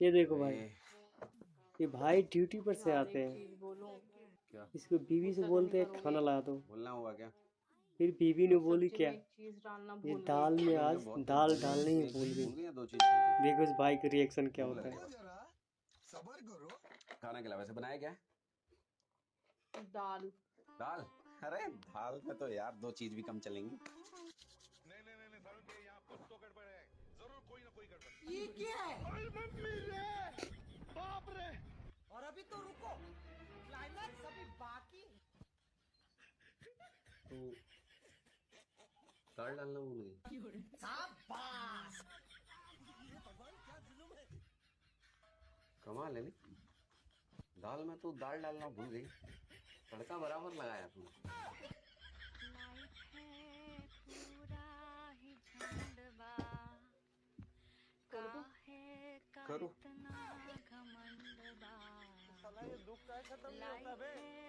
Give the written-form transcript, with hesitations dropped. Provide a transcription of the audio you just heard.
ये देखो भाई, अरे ये भाई ड्यूटी पर से यार आते एक हैं, चीज बोलूं, क्या इसको बीवी से गुस्सा तो नहीं बोलते हैं करोगे? खाना ला दो। बोलना हुआ क्या? फिर बीवी ने मैं बोली सब्जी में क्या, एक चीज डालना ये भूल गई। दाल में अरे आज बहुत कुछ दाल भूल गई डालनी तू, ही एक भूल चीज गई। भूल गई या दो चीज भूल गई? देखो इस भाई का रिएक्शन क्या भूख लग होता रही है है। बस। खाना खिला, वैसे बनाया क्या है? दाल। दाल? अरे दाल में तो यार दो चीज भी कम चलेंगी। ये क्या है? अरे मम्मी रे, बाप रे। और अभी तो रुको, क्लाइमैक्स अभी बाकी है। तो दाल डालना भूल गई? शाबाश। कमाल है नहीं। दाल में तो दाल डालना भूल गई, तड़का बराबर लगाया तूने। लाइफ है पूरा ही झंडबा, कर दो। काहे का करो। इतना घमंड बा। साला ये दुख का खत्म नहीं होता लाइफ बे। है